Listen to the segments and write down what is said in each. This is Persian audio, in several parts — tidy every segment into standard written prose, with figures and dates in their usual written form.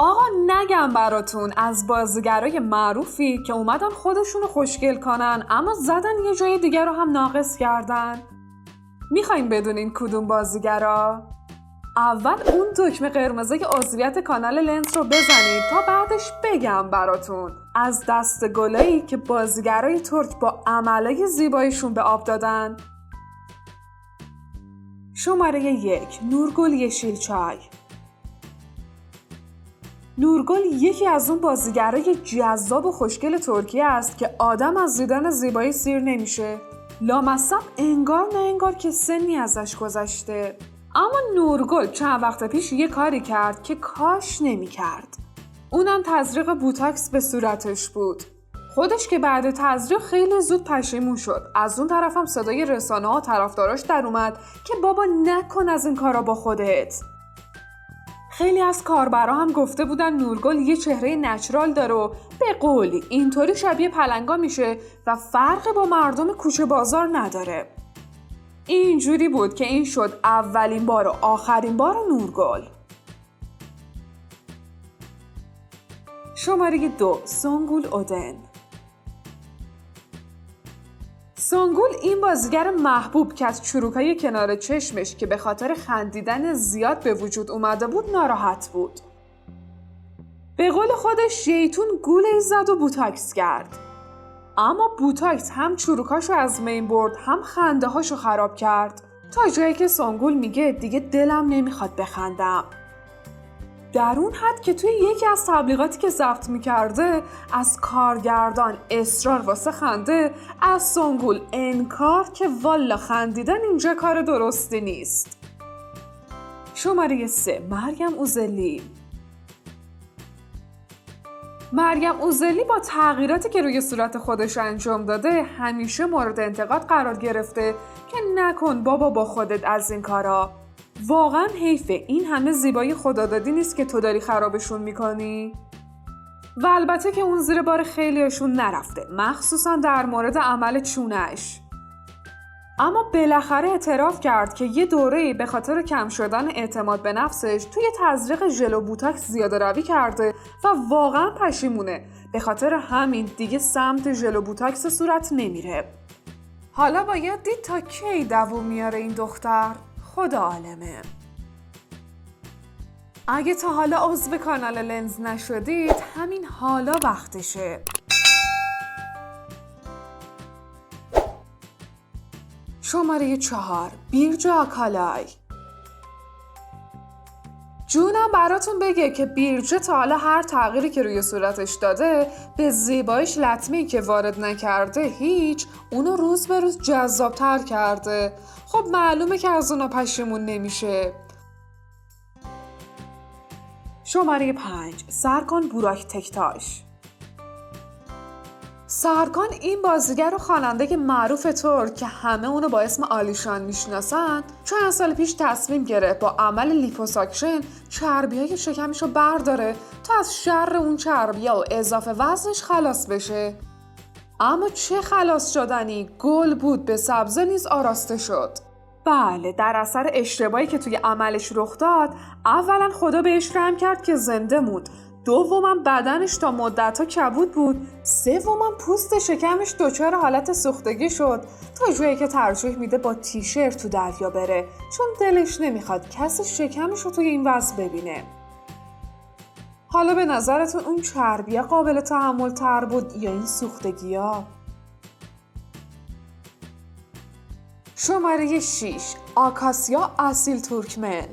آقا نگم براتون از بازیگرای معروفی که اومدن خودشونو خوشگل کنن اما زدن یه جای دیگر رو هم ناقص کردن؟ میخواین بدونین کدوم بازیگرا؟ اول اون دکمه قرمزه عضویت کانال لنز رو بزنید تا بعدش بگم براتون از دست گلایی که بازیگرای ترک با عملای زیباییشون به آب دادن. شماره 1 نورگل یشیلچای. نورگل یکی از اون بازیگرای جذاب و خوشگل ترکیه است که آدم از دیدن زیبایی سیر نمیشه. لامصب انگار نه انگار که سنی ازش گذشته. اما نورگل چند وقت پیش یه کاری کرد که کاش نمی‌کرد. اونم تزریق بوتاکس به صورتش بود. خودش که بعد تزریق خیلی زود پشیمون شد. از اون طرف هم صدای رسانه‌ها و طرفداراش در اومد که بابا نکن از این کارا با خودت. خیلی از کاربرا هم گفته بودن نورگل یه چهره نچرال داره و به قولی اینطوری شبیه پلنگا میشه و فرقی با مردم کوچه بازار نداره. اینجوری بود که این شد اولین بار و آخرین بار نورگل. شماره 2 سونگول اودن. سونگول این بازیگر محبوب که از چروکای کنار چشمش که به خاطر خندیدن زیاد به وجود اومده بود ناراحت بود. به قول خودش شیطون گوله‌ای زد و بوتاکس کرد. اما بوتاکس هم چروکاشو از مین برد هم خنده هاشو خراب کرد تا جایی که سونگول میگه دیگه دلم نمیخواد بخندم. در اون حد که توی یکی از تبلیغاتی که ضبط میکرده از کارگردان اصرار واسه خنده از سونگول انکار که والا خندیدن اینجا کار درستی نیست. شماره 3 مریم اوزلی. مریم اوزلی با تغییراتی که روی صورت خودش انجام داده همیشه مورد انتقاد قرار گرفته که نکن بابا با خودت از این کارا. واقعا حیفه این همه زیبایی خدادادی نیست که تو داری خرابشون میکنی؟ و البته که اون زیر بار خیلیشون نرفته، مخصوصا در مورد عمل چونش. اما بالاخره اعتراف کرد که یه دوره‌ای به خاطر کم شدن اعتماد به نفسش توی تزریق ژل و بوتاکس زیاده روی کرده و واقعا پشیمونه. به خاطر همین دیگه سمت ژل و بوتاکس صورت نمیره. حالا باید دید تا کی دووم میاره این دختر؟ خدا عالمه. اگه تا حالا عضو کانال لنز نشدید همین حالا وقتشه. شماره 4 بیرجا آکالای. جونم براتون بگه که بیرجا تا حالا هر تغییری که روی صورتش داده به زیباییش لطمه‌ای که وارد نکرده هیچ اونو روز به روز جذاب‌تر کرده. خب معلومه که از اونا پشیمون نمیشه. شماره 5 سرکان بوراک تکتاش. سرکان این بازیگر و خواننده معروف ترک که همه اونو با اسم آلیشان میشناسن چند سال پیش تصمیم گرفت با عمل لیپوساکشن چربیای شکمشو برداره تا از شر اون چربیا و اضافه وزنش خلاص بشه. اما چه خلاص شدنی، گل بود به سبزه نیز آراسته شد. بله، در اثر اشتباهی که توی عملش رخ داد اولا خدا بهش رحم کرد که زنده موند، دوما بدنش تا مدت‌ها کبود بود، سوما پوست شکمش دچار حالت سوختگی شد تا جایی که ترجیح میده با تیشرت تو دریا بره چون دلش نمیخواد کسی شکمش رو توی این وضع ببینه. حالا به نظرتون اون چربیه قابل تحمل تر بود یا این سوختگی‌ها؟ شماره 6 آکاسیا اسیل تورکمن.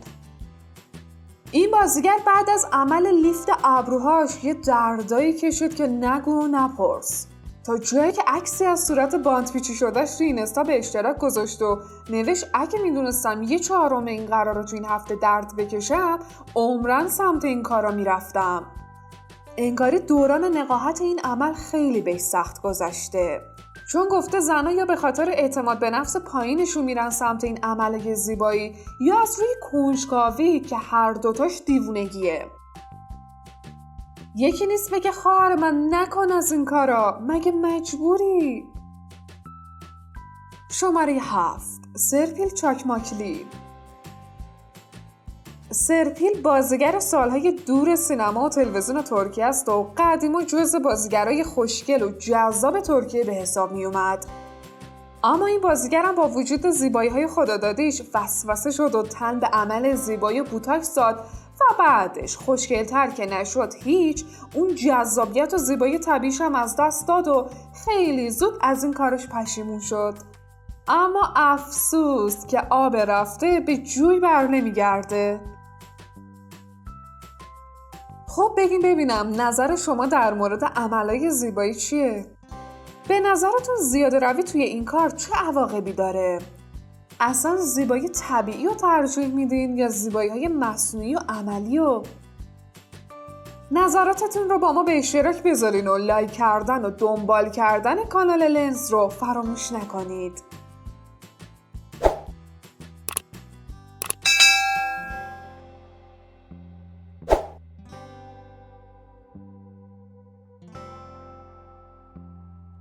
این بازیگر بعد از عمل لیفت ابروهاش یه دردایی کشید که نگو و نپرس، تا جایی که عکسی از صورت باندپیچی شدهش توی اینستا به اشتراک گذاشت و نوشت اگه میدونستم 1/4 این قراره تو این هفته درد بکشم عمرن سمت این کارا میرفتم. انگاری دوران نقاهت این عمل خیلی بهش سخت گذشته، چون گفته زنها یا به خاطر اعتماد به نفس پایینشون میرن سمت این عمل زیبایی یا از روی کنجکاوی که هر دوتاش دیوونگیه. یکی نیست بگه خواهر من نکن از این کارا، مگه مجبوری؟ شماره 7 سرپیل چاکماکلی. سرپیل بازیگر سالهای دور سینما و تلویزیون ترکیه است و قدیما جزو بازیگرای خوشگل و جذاب ترکیه به حساب می اومد. اما این بازیگر هم با وجود زیبایی‌های خدادادیش وسوسه شد و تن به عمل زیبایی بوتاکس داد و بعدش خوشگل‌تر که نشد هیچ، اون جذابیت و زیبایی طبیعیش هم از دست داد و خیلی زود از این کارش پشیمون شد. اما افسوس که آب رفته به جوی بر نمیگرده. خب بگیم ببینم نظر شما در مورد عملای زیبایی چیه؟ به نظرتون زیاده روی توی این کار چه عواقبی داره؟ اصلا زیبایی طبیعی رو ترجیح میدین یا زیبایی‌های مصنوعی و عملی رو؟ نظراتتون رو با ما به اشتراک بذارین و لایک کردن و دنبال کردن کانال لنز رو فراموش نکنید.